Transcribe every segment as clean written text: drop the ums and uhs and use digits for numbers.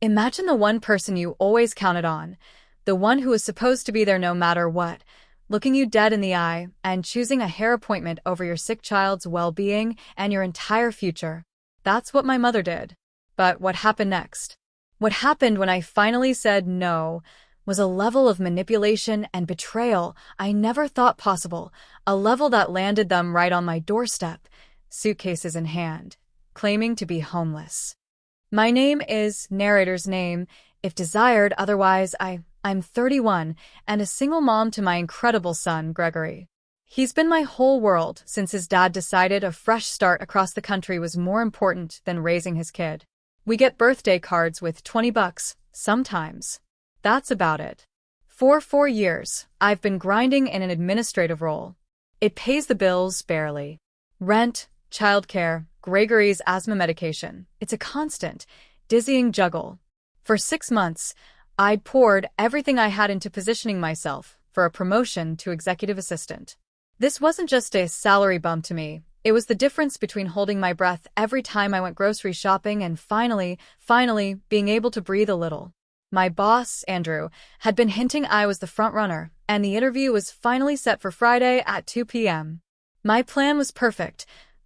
Imagine the one person you always counted on, the one who was supposed to be there no matter what, looking you dead in the eye and choosing a hair appointment over your sick child's well-being and your entire future. That's what my mother did. But what happened next? What happened when I finally said no was a level of manipulation and betrayal I never thought possible, a level that landed them right on my doorstep, suitcases in hand, claiming to be homeless. My name is narrator's name, if desired, otherwise I'm 31 and a single mom to my incredible son, Gregory. He's been my whole world since his dad decided a fresh start across the country was more important than raising his kid. We get birthday cards with $20, sometimes. That's about it. For 4 years, I've been grinding in an administrative role. It pays the bills barely. Rent, childcare, Gregory's asthma medication. It's a constant, dizzying juggle. For 6 months, I poured everything I had into positioning myself for a promotion to executive assistant. This wasn't just a salary bump to me. It was the difference between holding my breath every time I went grocery shopping and finally being able to breathe a little. My boss, Andrew, had been hinting I was the front runner, and the interview was finally set for Friday at 2 p.m. My plan was perfect.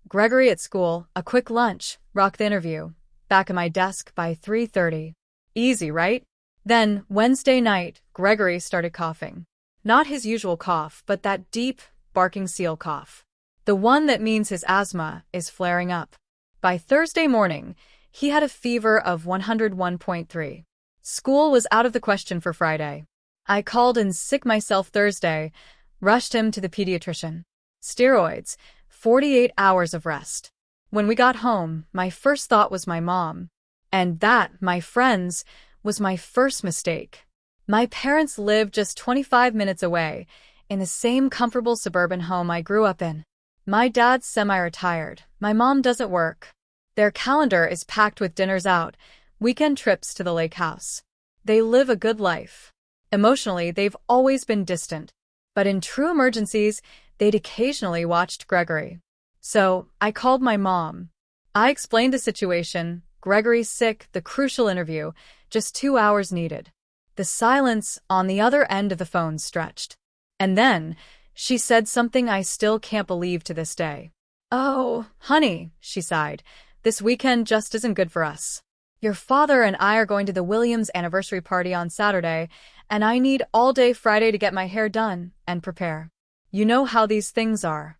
Gregory at school, a quick lunch, rock the interview. Back at my desk by 3:30. Easy, right? Then, Wednesday night, Gregory started coughing. Not his usual cough, but that deep, barking seal cough. The one that means his asthma is flaring up. By Thursday morning, he had a fever of 101.3. School was out of the question for Friday. I called in sick myself Thursday, rushed him to the pediatrician. Steroids, 48 hours of rest. When we got home, my first thought was my mom. And that, my friends, was my first mistake. My parents lived just 25 minutes away, in the same comfortable suburban home I grew up in. My dad's semi-retired. My mom doesn't work. Their calendar is packed with dinners out, weekend trips to the lake house. They live a good life. Emotionally, they've always been distant. But in true emergencies, they'd occasionally watched Gregory. So, I called my mom. I explained the situation, Gregory's sick, the crucial interview, just 2 hours needed. The silence on the other end of the phone stretched. And then, she said something I still can't believe to this day. "Oh, honey," she sighed, "this weekend just isn't good for us. Your father and I are going to the Williams anniversary party on Saturday, and I need all day Friday to get my hair done and prepare. You know how these things are."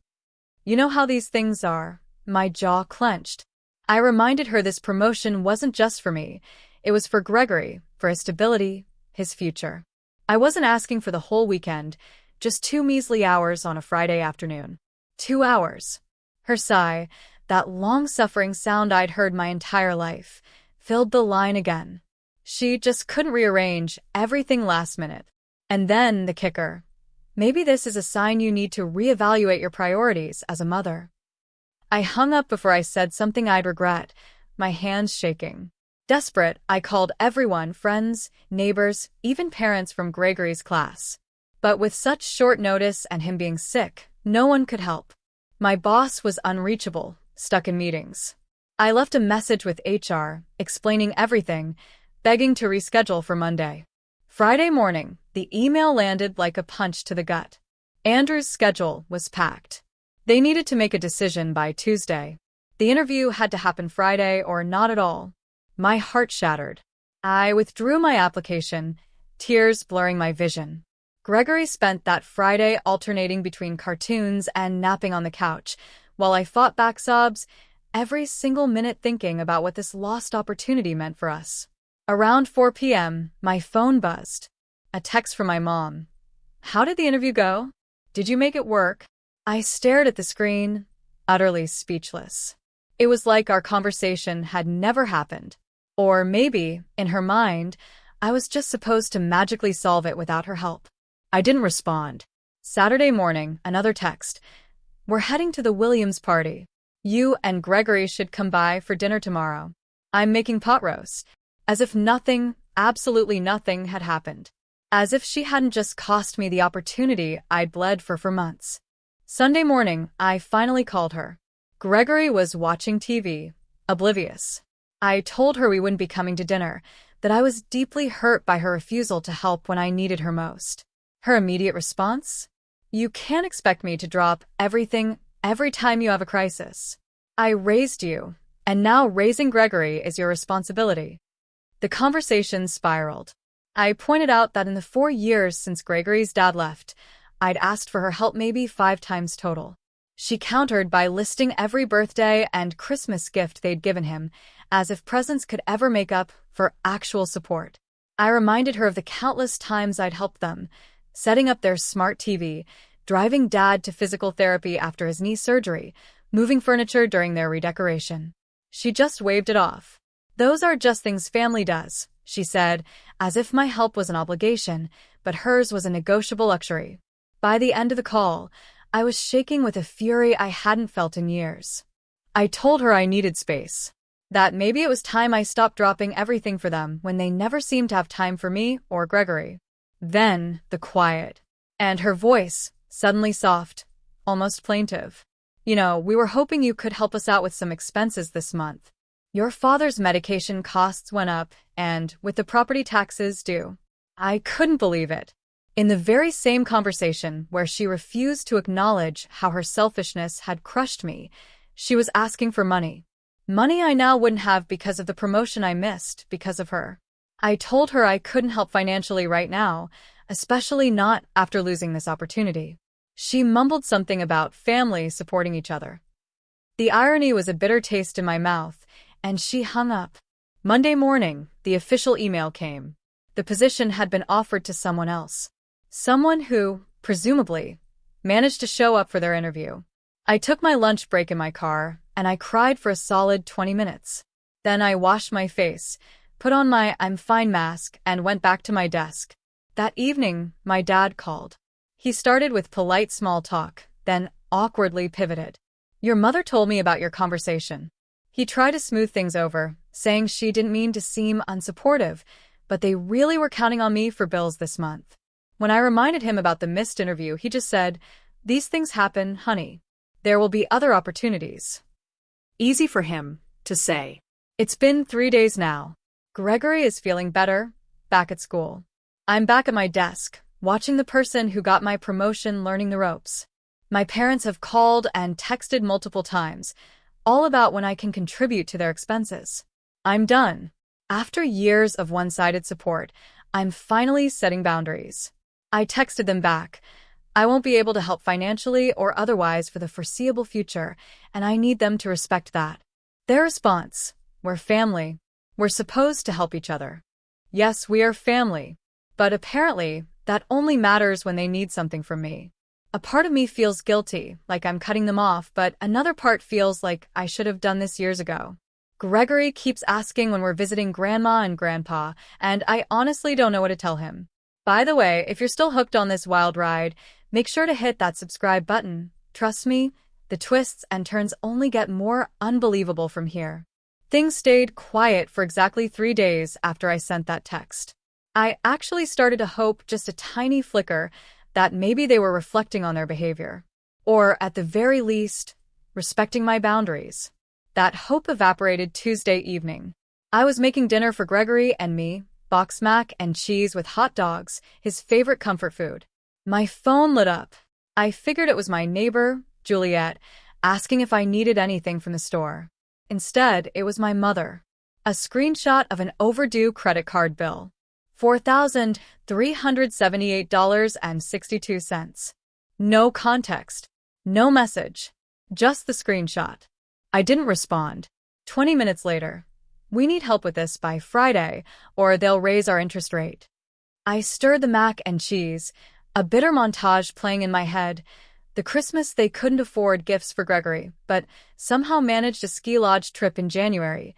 My jaw clenched. I reminded her this promotion wasn't just for me. It was for Gregory, for his stability, his future. I wasn't asking for the whole weekend, just 2 measly hours on a Friday afternoon. 2 hours. Her sigh, that long-suffering sound I'd heard my entire life, filled the line again. She just couldn't rearrange everything last minute. And then the kicker. Maybe this is a sign you need to reevaluate your priorities as a mother. I hung up before I said something I'd regret, my hands shaking. Desperate, I called everyone, friends, neighbors, even parents from Gregory's class. But with such short notice and him being sick, no one could help. My boss was unreachable, stuck in meetings. I left a message with HR, explaining everything, begging to reschedule for Monday. Friday morning, the email landed like a punch to the gut. Andrew's schedule was packed. They needed to make a decision by Tuesday. The interview had to happen Friday or not at all. My heart shattered. I withdrew my application, tears blurring my vision. Gregory spent that Friday alternating between cartoons and napping on the couch, while I fought back sobs, every single minute thinking about what this lost opportunity meant for us. Around 4 p.m., my phone buzzed. A text from my mom. "How did the interview go? Did you make it work?" I stared at the screen, utterly speechless. It was like our conversation had never happened. Or maybe, in her mind, I was just supposed to magically solve it without her help. I didn't respond. Saturday morning, another text. "We're heading to the Williams party. You and Gregory should come by for dinner tomorrow. I'm making pot roast." As if nothing, absolutely nothing, had happened. As if she hadn't just cost me the opportunity I'd bled for months. Sunday morning, I finally called her. Gregory was watching TV, oblivious. I told her we wouldn't be coming to dinner, that I was deeply hurt by her refusal to help when I needed her most. Her immediate response? "You can't expect me to drop everything every time you have a crisis. I raised you, and now raising Gregory is your responsibility." The conversation spiraled. I pointed out that in the 4 years since Gregory's dad left, I'd asked for her help maybe 5 times total. She countered by listing every birthday and Christmas gift they'd given him, as if presents could ever make up for actual support. I reminded her of the countless times I'd helped them, setting up their smart TV, driving Dad to physical therapy after his knee surgery, moving furniture during their redecoration. She just waved it off. "Those are just things family does," she said, as if my help was an obligation, but hers was a negotiable luxury. By the end of the call, I was shaking with a fury I hadn't felt in years. I told her I needed space, that maybe it was time I stopped dropping everything for them when they never seemed to have time for me or Gregory. Then, the quiet. And her voice, suddenly soft, almost plaintive. "You know, we were hoping you could help us out with some expenses this month. Your father's medication costs went up, and with the property taxes due." I couldn't believe it. In the very same conversation where she refused to acknowledge how her selfishness had crushed me, she was asking for money. Money I now wouldn't have because of the promotion I missed because of her. I told her I couldn't help financially right now, especially not after losing this opportunity. She mumbled something about family supporting each other. The irony was a bitter taste in my mouth, and she hung up. Monday morning, the official email came. The position had been offered to someone else. Someone who, presumably, managed to show up for their interview. I took my lunch break in my car, and I cried for a solid 20 minutes. Then I washed my face, put on my "I'm fine" mask, and went back to my desk. That evening, my dad called. He started with polite small talk, then awkwardly pivoted. "Your mother told me about your conversation." He tried to smooth things over, saying she didn't mean to seem unsupportive, but they really were counting on me for bills this month. When I reminded him about the missed interview, he just said, "These things happen, honey. There will be other opportunities." Easy for him to say. It's been 3 days now. Gregory is feeling better, back at school. I'm back at my desk, watching the person who got my promotion learning the ropes. My parents have called and texted multiple times, all about when I can contribute to their expenses. I'm done. After years of one-sided support, I'm finally setting boundaries. I texted them back. I won't be able to help financially or otherwise for the foreseeable future, and I need them to respect that. Their response: "We're family. We're supposed to help each other." Yes, we are family. But apparently, that only matters when they need something from me. A part of me feels guilty, like I'm cutting them off, but another part feels like I should have done this years ago. Gregory keeps asking when we're visiting Grandma and Grandpa, and I honestly don't know what to tell him. By the way, if you're still hooked on this wild ride, make sure to hit that subscribe button. Trust me, the twists and turns only get more unbelievable from here. Things stayed quiet for exactly 3 days after I sent that text. I actually started to hope, just a tiny flicker, that maybe they were reflecting on their behavior. Or, at the very least, respecting my boundaries. That hope evaporated Tuesday evening. I was making dinner for Gregory and me, box mac and cheese with hot dogs, his favorite comfort food. My phone lit up. I figured it was my neighbor, Juliet, asking if I needed anything from the store. Instead, it was my mother. A screenshot of an overdue credit card bill. $4,378.62. No context. No message. Just the screenshot. I didn't respond. 20 minutes later. "We need help with this by Friday, or they'll raise our interest rate." I stirred the mac and cheese, a bitter montage playing in my head. The Christmas they couldn't afford gifts for Gregory, but somehow managed a ski lodge trip in January.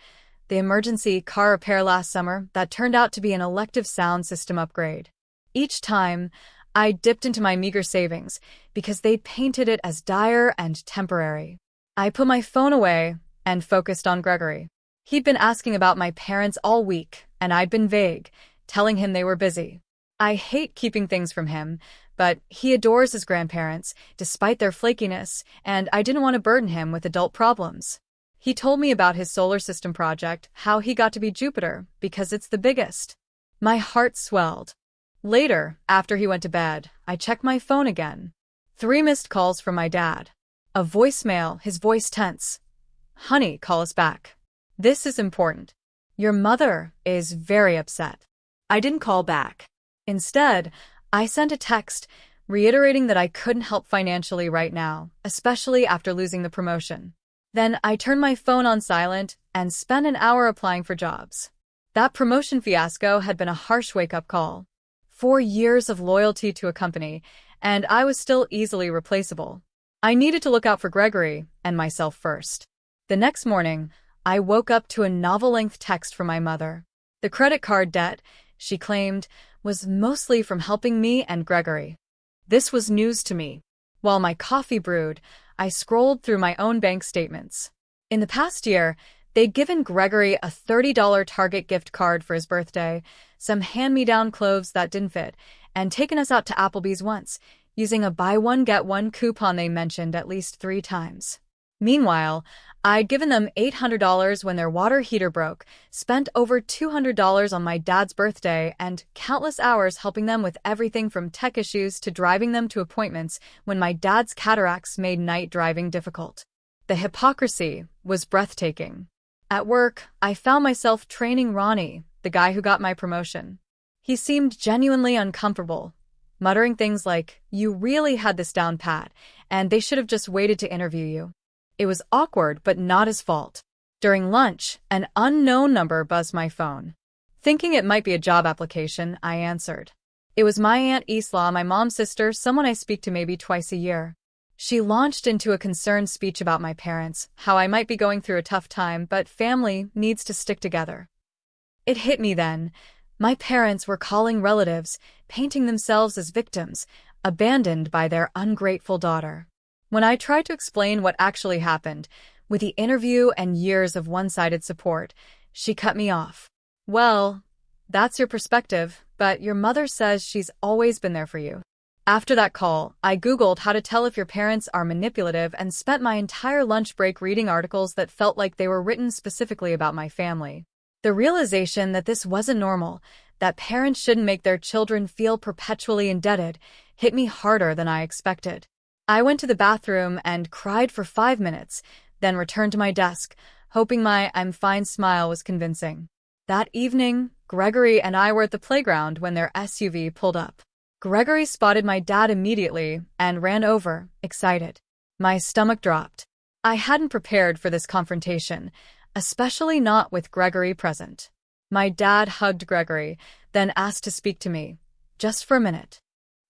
The emergency car repair last summer that turned out to be an elective sound system upgrade. Each time, I dipped into my meager savings because they'd painted it as dire and temporary. I put my phone away and focused on Gregory. He'd been asking about my parents all week, and I'd been vague, telling him they were busy. I hate keeping things from him, but he adores his grandparents, despite their flakiness, and I didn't want to burden him with adult problems. He told me about his solar system project, how he got to be Jupiter, because it's the biggest. My heart swelled. Later, after he went to bed, I checked my phone again. 3 missed calls from my dad. A voicemail, his voice tense. "Honey, call us back. This is important. Your mother is very upset." I didn't call back. Instead, I sent a text reiterating that I couldn't help financially right now, especially after losing the promotion. Then I turned my phone on silent and spent an hour applying for jobs. That promotion fiasco had been a harsh wake-up call. 4 years of loyalty to a company, and I was still easily replaceable. I needed to look out for Gregory and myself first. The next morning, I woke up to a novel-length text from my mother. The credit card debt, she claimed, was mostly from helping me and Gregory. This was news to me. While my coffee brewed, I scrolled through my own bank statements. In the past year, they'd given Gregory a $30 Target gift card for his birthday, some hand-me-down clothes that didn't fit, and taken us out to Applebee's once, using a buy-one-get-one coupon they mentioned at least 3 times. Meanwhile, I'd given them $800 when their water heater broke, spent over $200 on my dad's birthday, and countless hours helping them with everything from tech issues to driving them to appointments when my dad's cataracts made night driving difficult. The hypocrisy was breathtaking. At work, I found myself training Ronnie, the guy who got my promotion. He seemed genuinely uncomfortable, muttering things like, "You really had this down pat, and they should have just waited to interview you." It was awkward, but not his fault. During lunch, an unknown number buzzed my phone. Thinking it might be a job application, I answered. It was my Aunt Isla, my mom's sister, someone I speak to maybe twice a year. She launched into a concerned speech about my parents, how I might be going through a tough time, but family needs to stick together. It hit me then. My parents were calling relatives, painting themselves as victims, abandoned by their ungrateful daughter. When I tried to explain what actually happened, with the interview and years of one-sided support, she cut me off. "Well, that's your perspective, but your mother says she's always been there for you." After that call, I Googled how to tell if your parents are manipulative and spent my entire lunch break reading articles that felt like they were written specifically about my family. The realization that this wasn't normal, that parents shouldn't make their children feel perpetually indebted, hit me harder than I expected. I went to the bathroom and cried for 5 minutes, then returned to my desk, hoping my "I'm fine" smile was convincing. That evening, Gregory and I were at the playground when their SUV pulled up. Gregory spotted my dad immediately and ran over, excited. My stomach dropped. I hadn't prepared for this confrontation, especially not with Gregory present. My dad hugged Gregory, then asked to speak to me, just for a minute.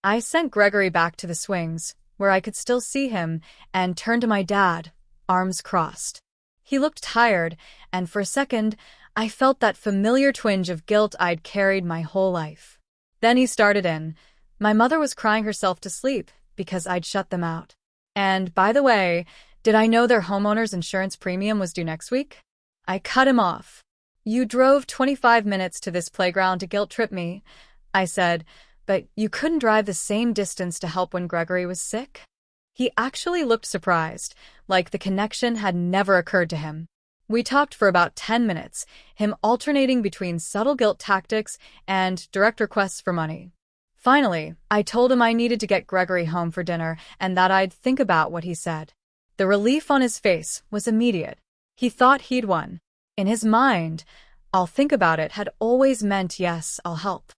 I sent Gregory back to the swings, where I could still see him, and turned to my dad, arms crossed. He looked tired, and for a second, I felt that familiar twinge of guilt I'd carried my whole life. Then he started in. My mother was crying herself to sleep because I'd shut them out. And, by the way, did I know their homeowner's insurance premium was due next week? I cut him off. "You drove 25 minutes to this playground to guilt-trip me," I said, "but you couldn't drive the same distance to help when Gregory was sick?" He actually looked surprised, like the connection had never occurred to him. We talked for about 10 minutes, him alternating between subtle guilt tactics and direct requests for money. Finally, I told him I needed to get Gregory home for dinner and that I'd think about what he said. The relief on his face was immediate. He thought he'd won. In his mind, "I'll think about it" had always meant "yes, I'll help."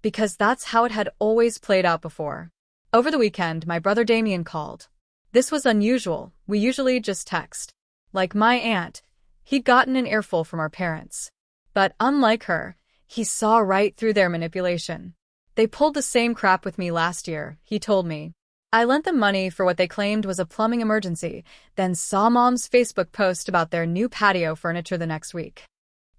Because that's how it had always played out before. Over the weekend, my brother Damien called. This was unusual. We usually just text. Like my aunt, he'd gotten an earful from our parents. But unlike her, he saw right through their manipulation. "They pulled the same crap with me last year," he told me. "I lent them money for what they claimed was a plumbing emergency, then saw Mom's Facebook post about their new patio furniture the next week."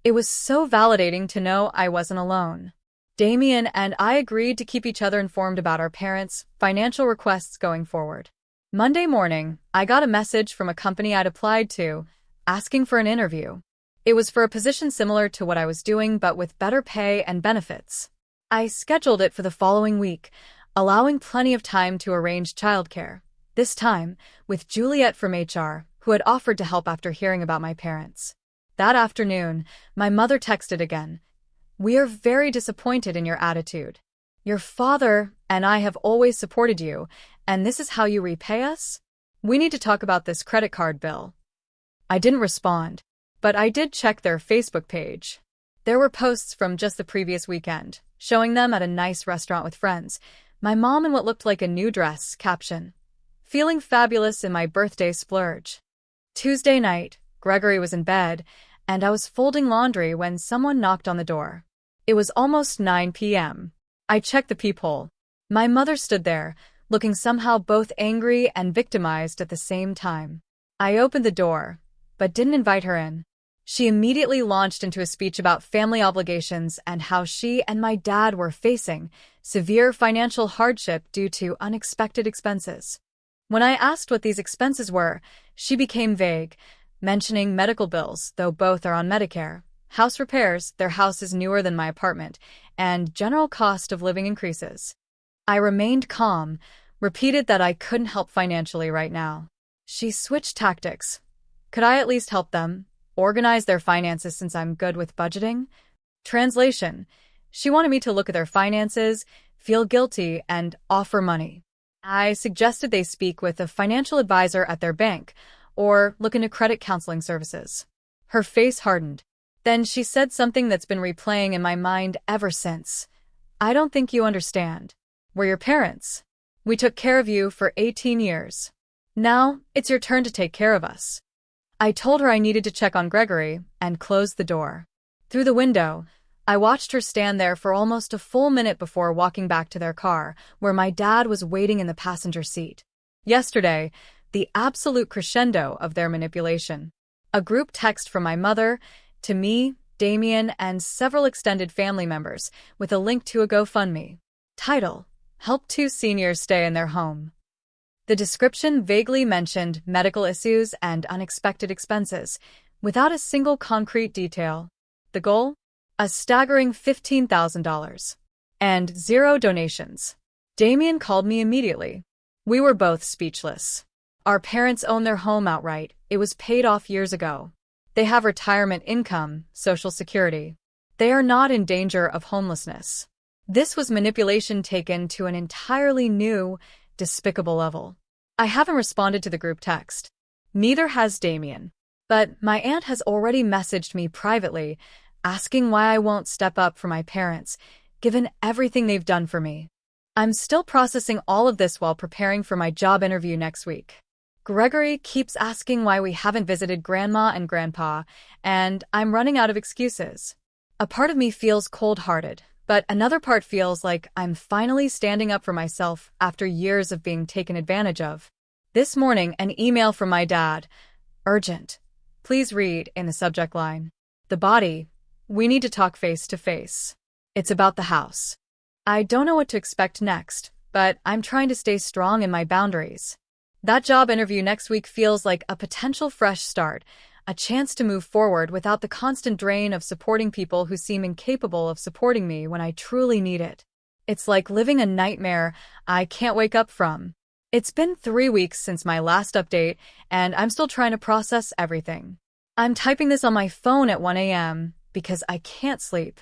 It was so validating to know I wasn't alone. Damien and I agreed to keep each other informed about our parents' financial requests going forward. Monday morning, I got a message from a company I'd applied to, asking for an interview. It was for a position similar to what I was doing but with better pay and benefits. I scheduled it for the following week, allowing plenty of time to arrange childcare. This time, with Juliet from HR, who had offered to help after hearing about my parents. That afternoon, my mother texted again. "We are very disappointed in your attitude. Your father and I have always supported you, and this is how you repay us? We need to talk about this credit card bill." I didn't respond, but I did check their Facebook page. There were posts from just the previous weekend, showing them at a nice restaurant with friends, my mom in what looked like a new dress, caption, "Feeling fabulous in my birthday splurge." Tuesday night, Gregory was in bed, and I was folding laundry when someone knocked on the door. It was almost 9 p.m. I checked the peephole. My mother stood there, looking somehow both angry and victimized at the same time. I opened the door, but didn't invite her in. She immediately launched into a speech about family obligations and how she and my dad were facing severe financial hardship due to unexpected expenses. When I asked what these expenses were, she became vague, mentioning medical bills, though both are on Medicare, house repairs, their house is newer than my apartment, and general cost of living increases. I remained calm, repeated that I couldn't help financially right now. She switched tactics. Could I at least help them organize their finances since I'm good with budgeting? Translation: she wanted me to look at their finances, feel guilty, and offer money. I suggested they speak with a financial advisor at their bank or look into credit counseling services. Her face hardened. Then she said something that's been replaying in my mind ever since. "I don't think you understand. We're your parents. We took care of you for 18 years. Now, it's your turn to take care of us." I told her I needed to check on Gregory and closed the door. Through the window, I watched her stand there for almost a full minute before walking back to their car, where my dad was waiting in the passenger seat. Yesterday, the absolute crescendo of their manipulation. A group text from my mother to me, Damien, and several extended family members with a link to a GoFundMe. Title: Help 2 seniors stay in their home. The description vaguely mentioned medical issues and unexpected expenses, without a single concrete detail. The goal? A staggering $15,000. And 0 donations. Damien called me immediately. We were both speechless. Our parents own their home outright. It was paid off years ago. They have retirement income, Social Security. They are not in danger of homelessness. This was manipulation taken to an entirely new, despicable level. I haven't responded to the group text. Neither has Damien. But my aunt has already messaged me privately, asking why I won't step up for my parents, given everything they've done for me. I'm still processing all of this while preparing for my job interview next week. Gregory keeps asking why we haven't visited Grandma and Grandpa, and I'm running out of excuses. A part of me feels cold-hearted, but another part feels like I'm finally standing up for myself after years of being taken advantage of. This morning, an email from my dad. Urgent. Please read in the subject line. The body. We need to talk face to face. It's about the house. I don't know what to expect next, but I'm trying to stay strong in my boundaries. That job interview next week feels like a potential fresh start, a chance to move forward without the constant drain of supporting people who seem incapable of supporting me when I truly need it. It's like living a nightmare I can't wake up from. It's been 3 weeks since my last update, and I'm still trying to process everything. I'm typing this on my phone at 1 a.m. because I can't sleep.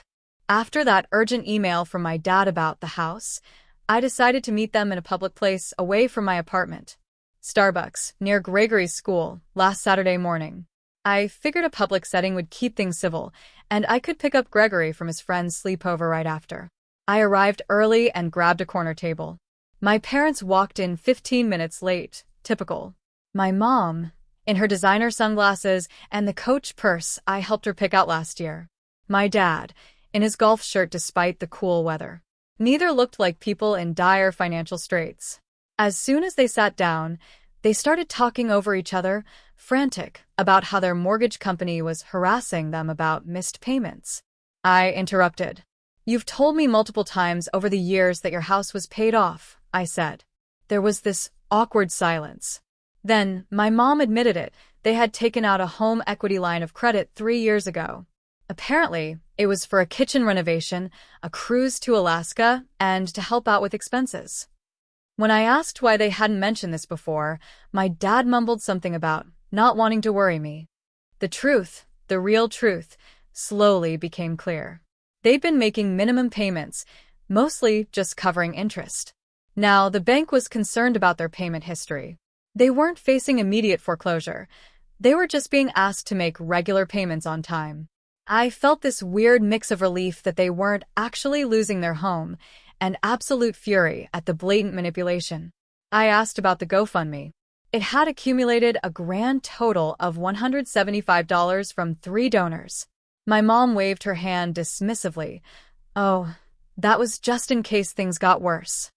After that urgent email from my dad about the house, I decided to meet them in a public place away from my apartment. Starbucks, near Gregory's school, last Saturday morning. I figured a public setting would keep things civil, and I could pick up Gregory from his friend's sleepover right after. I arrived early and grabbed a corner table. My parents walked in 15 minutes late, typical. My mom, in her designer sunglasses and the Coach purse I helped her pick out last year. My dad, in his golf shirt despite the cool weather. Neither looked like people in dire financial straits. As soon as they sat down, they started talking over each other, frantic, about how their mortgage company was harassing them about missed payments. I interrupted. You've told me multiple times over the years that your house was paid off, I said. There was this awkward silence. Then, my mom admitted it. They had taken out a home equity line of credit 3 years ago. Apparently, it was for a kitchen renovation, a cruise to Alaska, and to help out with expenses. When I asked why they hadn't mentioned this before, my dad mumbled something about not wanting to worry me. The truth, the real truth, slowly became clear. They'd been making minimum payments, mostly just covering interest. Now, the bank was concerned about their payment history. They weren't facing immediate foreclosure. They were just being asked to make regular payments on time. I felt this weird mix of relief that they weren't actually losing their home and absolute fury at the blatant manipulation. I asked about the GoFundMe. It had accumulated a grand total of $175 from 3 donors. My mom waved her hand dismissively. Oh, that was just in case things got worse.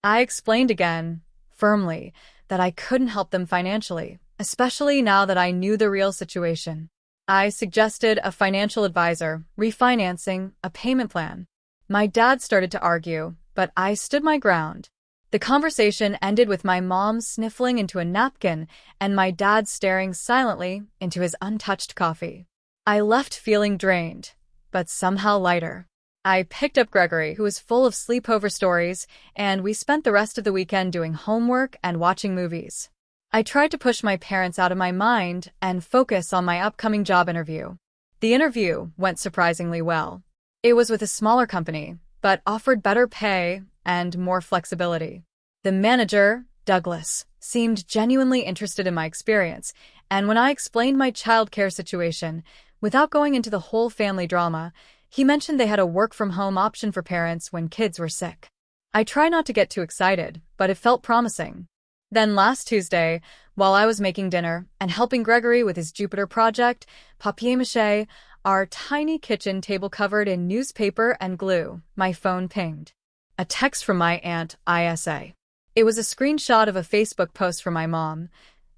I explained again, firmly, that I couldn't help them financially, especially now that I knew the real situation. I suggested a financial advisor, refinancing, a payment plan. My dad started to argue, but I stood my ground. The conversation ended with my mom sniffling into a napkin and my dad staring silently into his untouched coffee. I left feeling drained, but somehow lighter. I picked up Gregory, who was full of sleepover stories, and we spent the rest of the weekend doing homework and watching movies. I tried to push my parents out of my mind and focus on my upcoming job interview. The interview went surprisingly well. It was with a smaller company, but offered better pay and more flexibility. The manager, Douglas, seemed genuinely interested in my experience, and when I explained my childcare situation, without going into the whole family drama, he mentioned they had a work-from-home option for parents when kids were sick. I try not to get too excited, but it felt promising. Then last Tuesday, while I was making dinner and helping Gregory with his Jupiter project, papier-mâché, our tiny kitchen table covered in newspaper and glue, my phone pinged. A text from my aunt, Isa. It was a screenshot of a Facebook post from my mom.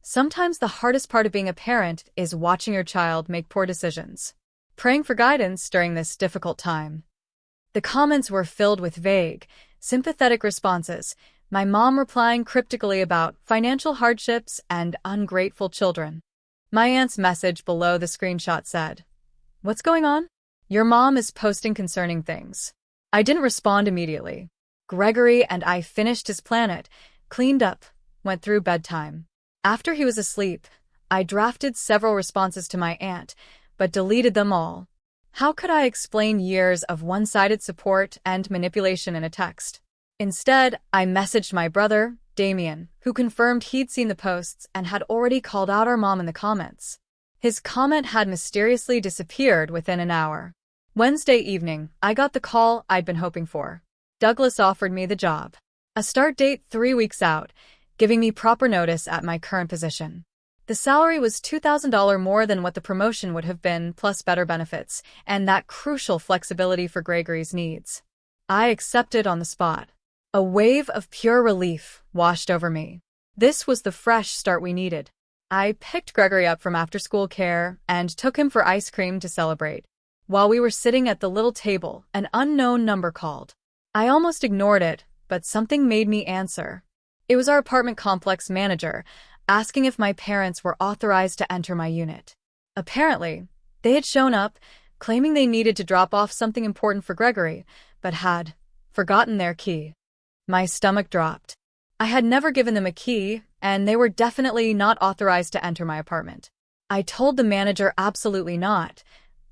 Sometimes the hardest part of being a parent is watching your child make poor decisions. Praying for guidance during this difficult time. The comments were filled with vague, sympathetic responses, my mom replying cryptically about financial hardships and ungrateful children. My aunt's message below the screenshot said, "What's going on? Your mom is posting concerning things." I didn't respond immediately. Gregory and I finished his planet, cleaned up, went through bedtime. After he was asleep, I drafted several responses to my aunt, but deleted them all. How could I explain years of one-sided support and manipulation in a text? Instead, I messaged my brother, Damien, who confirmed he'd seen the posts and had already called out our mom in the comments. His comment had mysteriously disappeared within an hour. Wednesday evening, I got the call I'd been hoping for. Douglas offered me the job. A start date 3 weeks out, giving me proper notice at my current position. The salary was $2,000 more than what the promotion would have been, plus better benefits, and that crucial flexibility for Gregory's needs. I accepted on the spot. A wave of pure relief washed over me. This was the fresh start we needed. I picked Gregory up from after-school care and took him for ice cream to celebrate. While we were sitting at the little table, an unknown number called. I almost ignored it, but something made me answer. It was our apartment complex manager, asking if my parents were authorized to enter my unit. Apparently, they had shown up, claiming they needed to drop off something important for Gregory, but had forgotten their key. My stomach dropped. I had never given them a key, and they were definitely not authorized to enter my apartment. I told the manager absolutely not,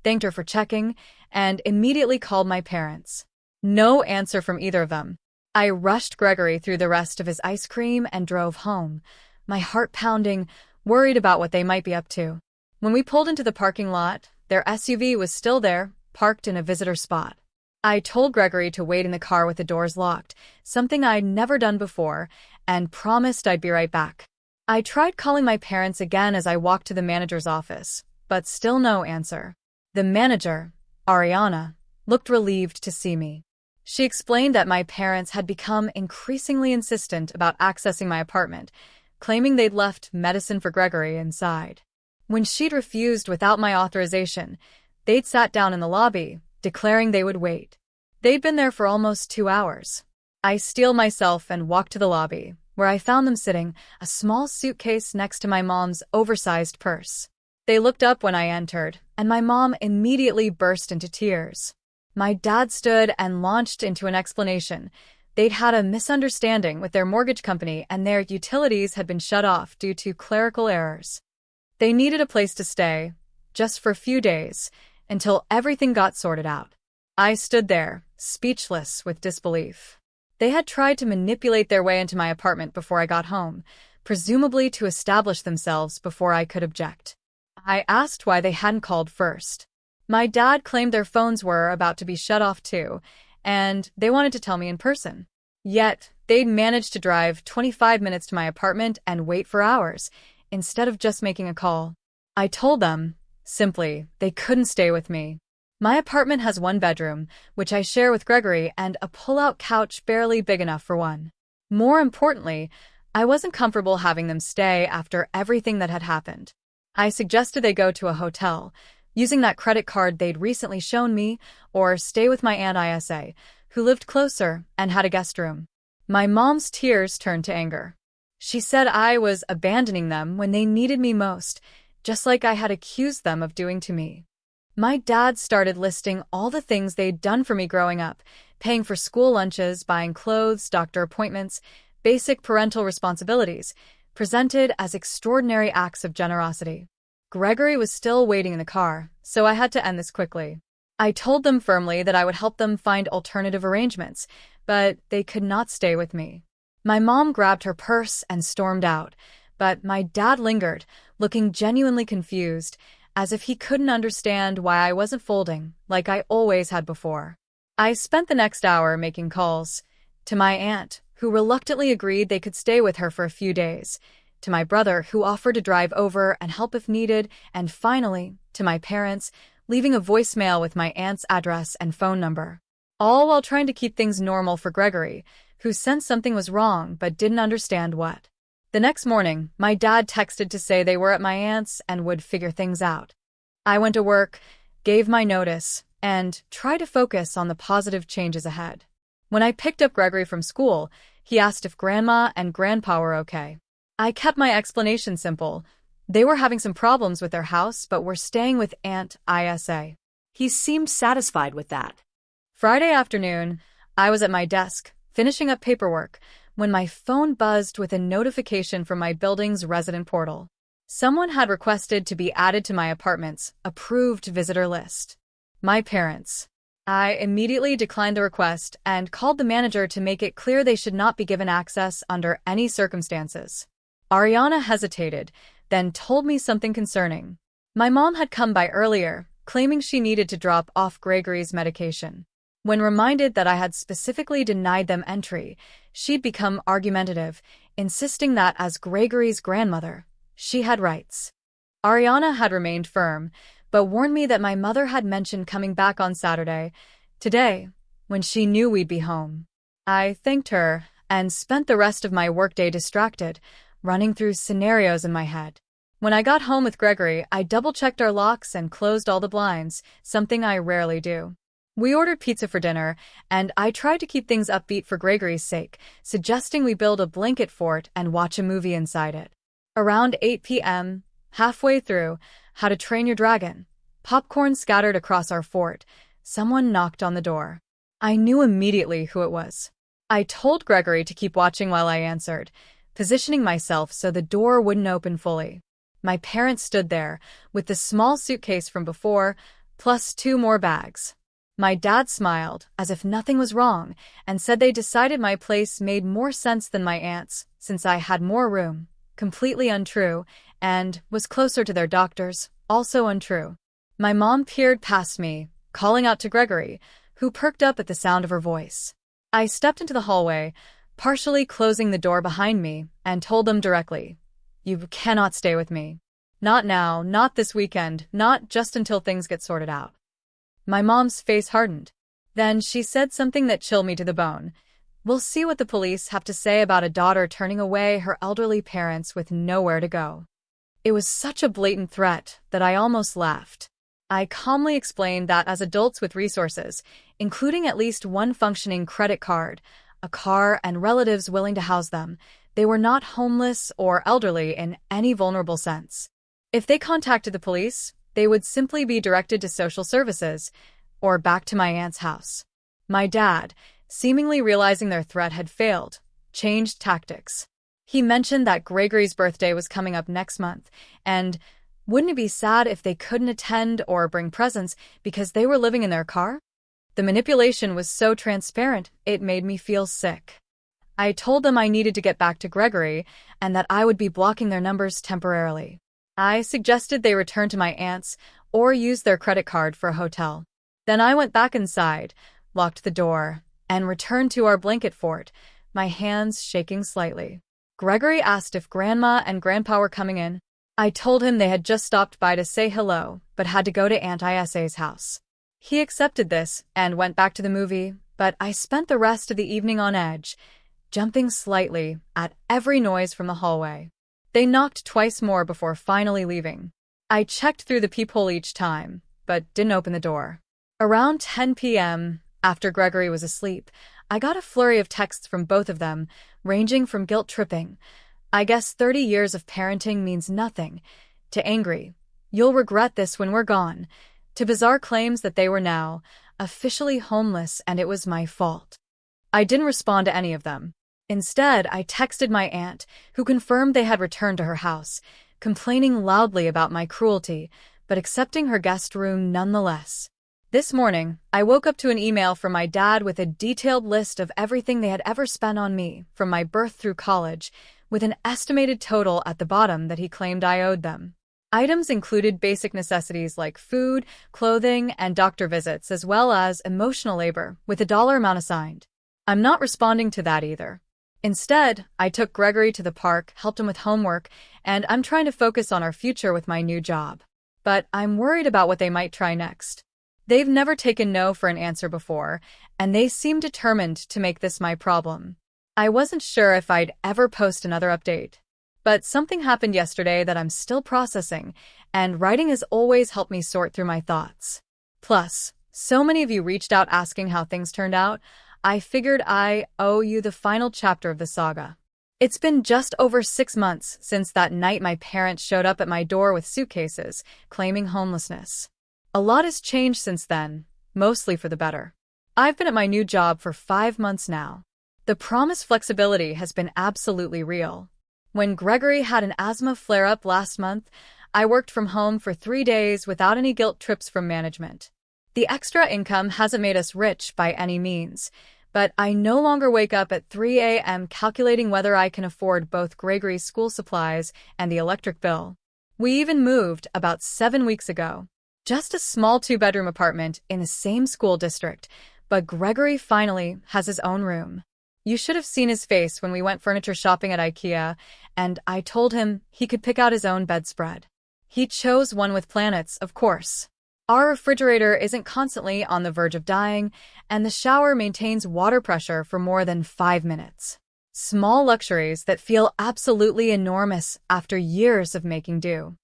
thanked her for checking, and immediately called my parents. No answer from either of them. I rushed Gregory through the rest of his ice cream and drove home, my heart pounding, worried about what they might be up to. When we pulled into the parking lot, their SUV was still there, parked in a visitor spot. I told Gregory to wait in the car with the doors locked, something I'd never done before, and promised I'd be right back. I tried calling my parents again as I walked to the manager's office, but still no answer. The manager, Ariana, looked relieved to see me. She explained that my parents had become increasingly insistent about accessing my apartment, claiming they'd left medicine for Gregory inside. When she'd refused without my authorization, they'd sat down in the lobby, declaring they would wait. They'd been there for almost 2 hours. I steeled myself and walked to the lobby, where I found them sitting, a small suitcase next to my mom's oversized purse. They looked up when I entered, and my mom immediately burst into tears. My dad stood and launched into an explanation. They'd had a misunderstanding with their mortgage company and their utilities had been shut off due to clerical errors. They needed a place to stay, just for a few days, until everything got sorted out. I stood there, speechless with disbelief. They had tried to manipulate their way into my apartment before I got home, presumably to establish themselves before I could object. I asked why they hadn't called first. My dad claimed their phones were about to be shut off too, and they wanted to tell me in person. Yet, they'd managed to drive 25 minutes to my apartment and wait for hours, instead of just making a call. I told them, simply, they couldn't stay with me. My apartment has one bedroom, which I share with Gregory, and a pull-out couch barely big enough for one. More importantly, I wasn't comfortable having them stay after everything that had happened. I suggested they go to a hotel, using that credit card they'd recently shown me, or stay with my Aunt Isa, who lived closer and had a guest room. My mom's tears turned to anger. She said I was abandoning them when they needed me most, just like I had accused them of doing to me. My dad started listing all the things they'd done for me growing up, paying for school lunches, buying clothes, doctor appointments, basic parental responsibilities, presented as extraordinary acts of generosity. Gregory was still waiting in the car, so I had to end this quickly. I told them firmly that I would help them find alternative arrangements, but they could not stay with me. My mom grabbed her purse and stormed out, but my dad lingered, looking genuinely confused, as if he couldn't understand why I wasn't folding, like I always had before. I spent the next hour making calls to my aunt, who reluctantly agreed they could stay with her for a few days, to my brother, who offered to drive over and help if needed, and finally, to my parents, leaving a voicemail with my aunt's address and phone number. All while trying to keep things normal for Gregory, who sensed something was wrong but didn't understand what. The next morning, my dad texted to say they were at my aunt's and would figure things out. I went to work, gave my notice, and tried to focus on the positive changes ahead. When I picked up Gregory from school, he asked if Grandma and Grandpa were okay. I kept my explanation simple. They were having some problems with their house, but were staying with Aunt Isa. He seemed satisfied with that. Friday afternoon, I was at my desk, finishing up paperwork, when my phone buzzed with a notification from my building's resident portal. Someone had requested to be added to my apartment's approved visitor list. My parents. I immediately declined the request and called the manager to make it clear they should not be given access under any circumstances. Ariana hesitated, then told me something concerning. My mom had come by earlier, claiming she needed to drop off Gregory's medication. When reminded that I had specifically denied them entry, she'd become argumentative, insisting that as Gregory's grandmother, she had rights. Ariana had remained firm, but warned me that my mother had mentioned coming back on Saturday, today, when she knew we'd be home. I thanked her and spent the rest of my workday distracted, running through scenarios in my head. When I got home with Gregory, I double-checked our locks and closed all the blinds, something I rarely do. We ordered pizza for dinner, and I tried to keep things upbeat for Gregory's sake, suggesting we build a blanket fort and watch a movie inside it. Around 8 p.m., halfway through How to Train Your Dragon, popcorn scattered across our fort, someone knocked on the door. I knew immediately who it was. I told Gregory to keep watching while I answered, positioning myself so the door wouldn't open fully. My parents stood there, with the small suitcase from before, plus 2 more bags. My dad smiled, as if nothing was wrong, and said they decided my place made more sense than my aunt's, since I had more room. Completely untrue, and was closer to their doctors, also untrue. My mom peered past me, calling out to Gregory, who perked up at the sound of her voice. I stepped into the hallway, partially closing the door behind me, and told them directly, "You cannot stay with me. Not now, not this weekend, not just until things get sorted out." My mom's face hardened. Then she said something that chilled me to the bone. "We'll see what the police have to say about a daughter turning away her elderly parents with nowhere to go." It was such a blatant threat that I almost laughed. I calmly explained that as adults with resources, including at least one functioning credit card, a car, and relatives willing to house them, they were not homeless or elderly in any vulnerable sense. If they contacted the police, they would simply be directed to social services or back to my aunt's house. My dad, seemingly realizing their threat had failed, changed tactics. He mentioned that Gregory's birthday was coming up next month, and Wouldn't it be sad if they couldn't attend or bring presents because they were living in their car? The manipulation was so transparent, it made me feel sick. I told them I needed to get back to Gregory and that I would be blocking their numbers temporarily. I suggested they return to my aunt's or use their credit card for a hotel. Then I went back inside, locked the door, and returned to our blanket fort, my hands shaking slightly. Gregory asked if Grandma and Grandpa were coming in. I told him they had just stopped by to say hello, but had to go to Aunt Isa's house. He accepted this and went back to the movie, but I spent the rest of the evening on edge, jumping slightly at every noise from the hallway. They knocked twice more before finally leaving. I checked through the peephole each time, but didn't open the door. Around 10 p.m., after Gregory was asleep, I got a flurry of texts from both of them, ranging from guilt-tripping, "I guess 30 years of parenting means nothing," to angry, "You'll regret this when we're gone," to bizarre claims that they were now officially homeless and it was my fault. I didn't respond to any of them. Instead, I texted my aunt, who confirmed they had returned to her house, complaining loudly about my cruelty, but accepting her guest room nonetheless. This morning, I woke up to an email from my dad with a detailed list of everything they had ever spent on me, from my birth through college, with an estimated total at the bottom that he claimed I owed them. Items included basic necessities like food, clothing, and doctor visits, as well as emotional labor, with a dollar amount assigned. I'm not responding to that either. Instead, I took Gregory to the park, helped him with homework, and I'm trying to focus on our future with my new job. But I'm worried about what they might try next. They've never taken no for an answer before, and they seem determined to make this my problem. I wasn't sure if I'd ever post another update. But something happened yesterday that I'm still processing, and writing has always helped me sort through my thoughts. Plus, so many of you reached out asking how things turned out, I figured I owe you the final chapter of the saga. It's been just over 6 months since that night my parents showed up at my door with suitcases, claiming homelessness. A lot has changed since then, mostly for the better. I've been at my new job for 5 months now. The promised flexibility has been absolutely real. When Gregory had an asthma flare-up last month, I worked from home for 3 days without any guilt trips from management. The extra income hasn't made us rich by any means, but I no longer wake up at 3 a.m. calculating whether I can afford both Gregory's school supplies and the electric bill. We even moved about 7 weeks ago. Just a small 2-bedroom apartment in the same school district, but Gregory finally has his own room. You should have seen his face when we went furniture shopping at IKEA, and I told him he could pick out his own bedspread. He chose one with planets, of course. Our refrigerator isn't constantly on the verge of dying, and the shower maintains water pressure for more than 5 minutes. Small luxuries that feel absolutely enormous after years of making do.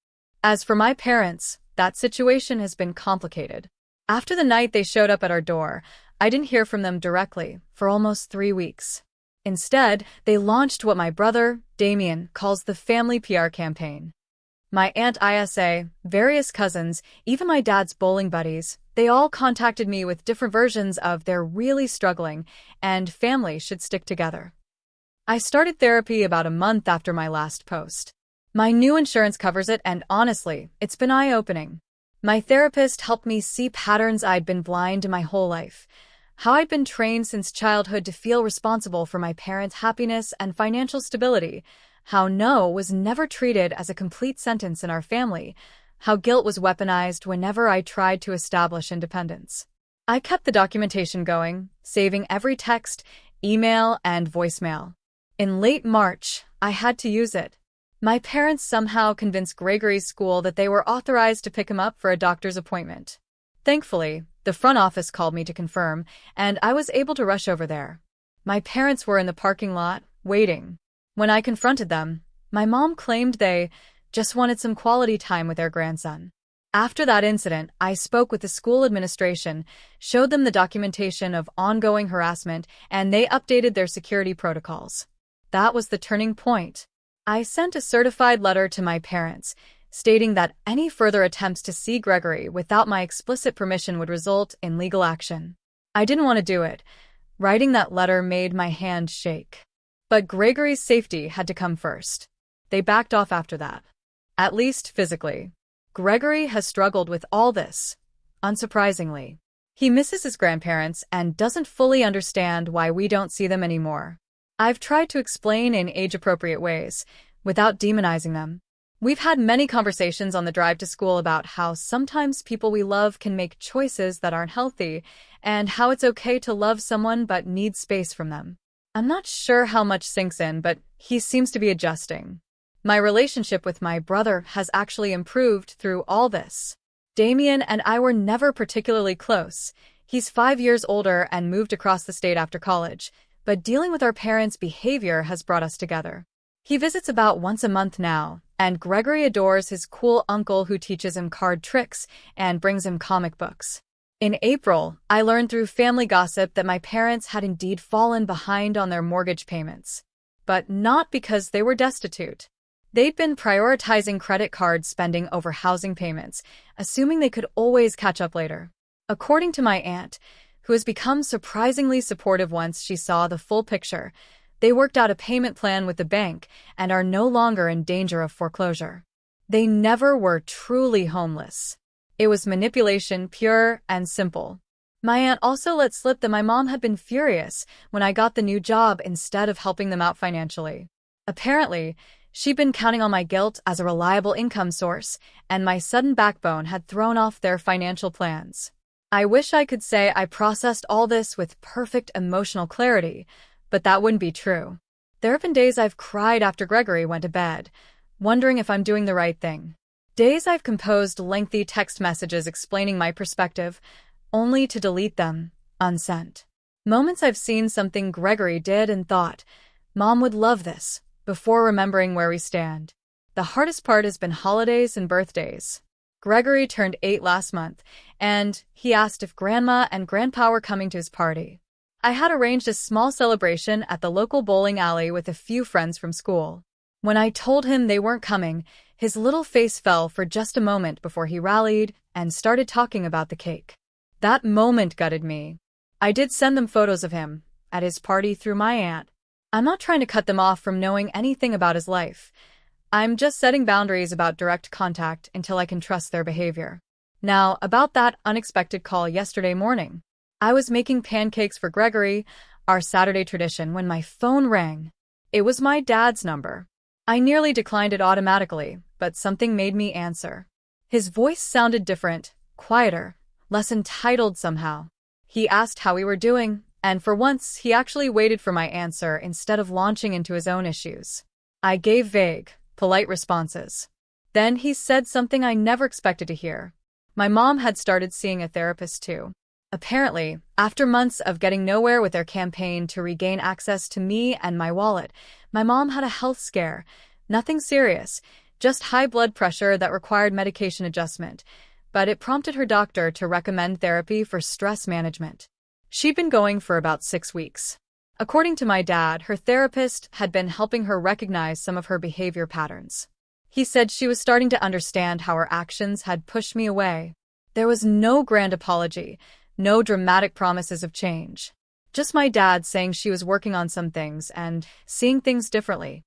As for my parents, that situation has been complicated. After the night they showed up at our door, I didn't hear from them directly for almost 3 weeks. Instead, they launched what my brother, Damien, calls the family PR campaign. My Aunt Isa, various cousins, even my dad's bowling buddies, they all contacted me with different versions of "they're really struggling" and "family should stick together." I started therapy about a month after my last post. My new insurance covers it, and honestly, it's been eye-opening. My therapist helped me see patterns I'd been blind to my whole life. How I'd been trained since childhood to feel responsible for my parents' happiness and financial stability. How no was never treated as a complete sentence in our family. How guilt was weaponized whenever I tried to establish independence. I kept the documentation going, saving every text, email, and voicemail. In late March, I had to use it. My parents somehow convinced Gregory's school that they were authorized to pick him up for a doctor's appointment. Thankfully, the front office called me to confirm, and I was able to rush over there. My parents were in the parking lot, waiting. When I confronted them, my mom claimed they just wanted some quality time with their grandson. After that incident, I spoke with the school administration, showed them the documentation of ongoing harassment, and they updated their security protocols. That was the turning point. I sent a certified letter to my parents, stating that any further attempts to see Gregory without my explicit permission would result in legal action. I didn't want to do it. Writing that letter made my hand shake. But Gregory's safety had to come first. They backed off after that. At least physically. Gregory has struggled with all this, unsurprisingly. He misses his grandparents and doesn't fully understand why we don't see them anymore. I've tried to explain in age-appropriate ways, without demonizing them. We've had many conversations on the drive to school about how sometimes people we love can make choices that aren't healthy, and how it's okay to love someone but need space from them. I'm not sure how much sinks in, but he seems to be adjusting. My relationship with my brother has actually improved through all this. Damien and I were never particularly close. He's 5 years older and moved across the state after college, but dealing with our parents' behavior has brought us together. He visits about once a month now, and Gregory adores his cool uncle who teaches him card tricks and brings him comic books. In April, I learned through family gossip that my parents had indeed fallen behind on their mortgage payments. But not because they were destitute. They'd been prioritizing credit card spending over housing payments, assuming they could always catch up later. According to my aunt, who has become surprisingly supportive once she saw the full picture, they worked out a payment plan with the bank and are no longer in danger of foreclosure. They never were truly homeless. It was manipulation, pure and simple. My aunt also let slip that my mom had been furious when I got the new job instead of helping them out financially. Apparently, she'd been counting on my guilt as a reliable income source, and my sudden backbone had thrown off their financial plans. I wish I could say I processed all this with perfect emotional clarity, but that wouldn't be true. There have been days I've cried after Gregory went to bed, wondering if I'm doing the right thing. Days I've composed lengthy text messages explaining my perspective, only to delete them, unsent. Moments I've seen something Gregory did and thought, Mom would love this, before remembering where we stand. The hardest part has been holidays and birthdays. Gregory turned 8 last month, and he asked if Grandma and Grandpa were coming to his party. I had arranged a small celebration at the local bowling alley with a few friends from school. When I told him they weren't coming, his little face fell for just a moment before he rallied and started talking about the cake. That moment gutted me. I did send them photos of him at his party through my aunt. I'm not trying to cut them off from knowing anything about his life. I'm just setting boundaries about direct contact until I can trust their behavior. Now, about that unexpected call yesterday morning. I was making pancakes for Gregory, our Saturday tradition, when my phone rang. It was my dad's number. I nearly declined it automatically, but something made me answer. His voice sounded different, quieter, less entitled somehow. He asked how we were doing, and for once he actually waited for my answer instead of launching into his own issues. I gave vague, polite responses. Then he said something I never expected to hear. My mom had started seeing a therapist too. Apparently, after months of getting nowhere with their campaign to regain access to me and my wallet, my mom had a health scare. Nothing serious, just high blood pressure that required medication adjustment, but it prompted her doctor to recommend therapy for stress management. She'd been going for about 6 weeks. According to my dad, her therapist had been helping her recognize some of her behavior patterns. He said she was starting to understand how her actions had pushed me away. There was no grand apology, no dramatic promises of change. Just my dad saying she was working on some things and seeing things differently.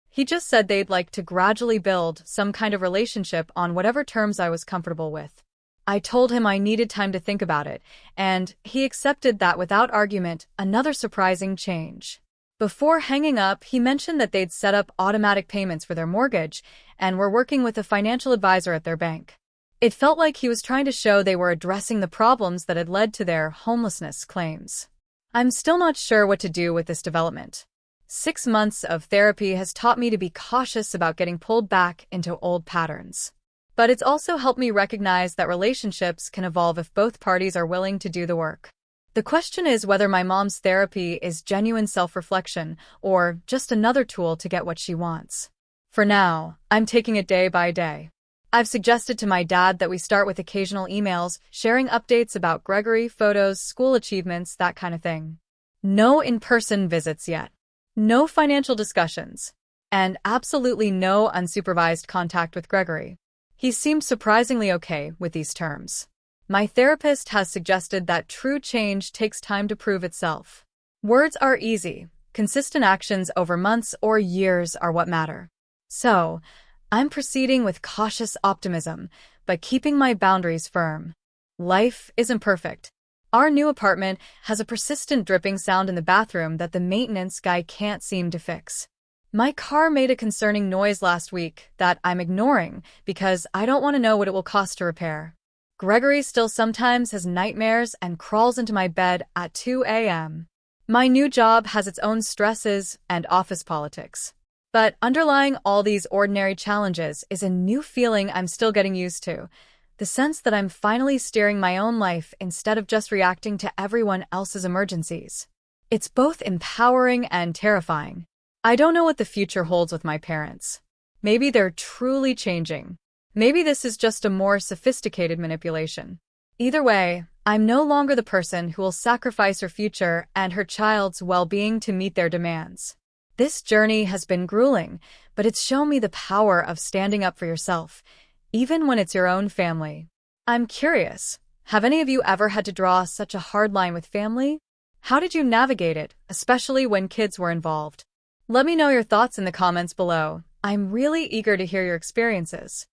He just said they'd like to gradually build some kind of relationship on whatever terms I was comfortable with. I told him I needed time to think about it, and he accepted that without argument, another surprising change. Before hanging up, he mentioned that they'd set up automatic payments for their mortgage and were working with a financial advisor at their bank. It felt like he was trying to show they were addressing the problems that had led to their homelessness claims. I'm still not sure what to do with this development. 6 months of therapy has taught me to be cautious about getting pulled back into old patterns. But it's also helped me recognize that relationships can evolve if both parties are willing to do the work. The question is whether my mom's therapy is genuine self-reflection or just another tool to get what she wants. For now, I'm taking it day by day. I've suggested to my dad that we start with occasional emails, sharing updates about Gregory, photos, school achievements, that kind of thing. No in-person visits yet. No financial discussions. And absolutely no unsupervised contact with Gregory. He seemed surprisingly okay with these terms. My therapist has suggested that true change takes time to prove itself. Words are easy. Consistent actions over months or years are what matter. So, I'm proceeding with cautious optimism, but keeping my boundaries firm. Life isn't perfect. Our new apartment has a persistent dripping sound in the bathroom that the maintenance guy can't seem to fix. My car made a concerning noise last week that I'm ignoring because I don't want to know what it will cost to repair. Gregory still sometimes has nightmares and crawls into my bed at 2 a.m. My new job has its own stresses and office politics. But underlying all these ordinary challenges is a new feeling I'm still getting used to. The sense that I'm finally steering my own life instead of just reacting to everyone else's emergencies. It's both empowering and terrifying. I don't know what the future holds with my parents. Maybe they're truly changing. Maybe this is just a more sophisticated manipulation. Either way, I'm no longer the person who will sacrifice her future and her child's well-being to meet their demands. This journey has been grueling, but it's shown me the power of standing up for yourself, even when it's your own family. I'm curious, have any of you ever had to draw such a hard line with family? How did you navigate it, especially when kids were involved? Let me know your thoughts in the comments below. I'm really eager to hear your experiences.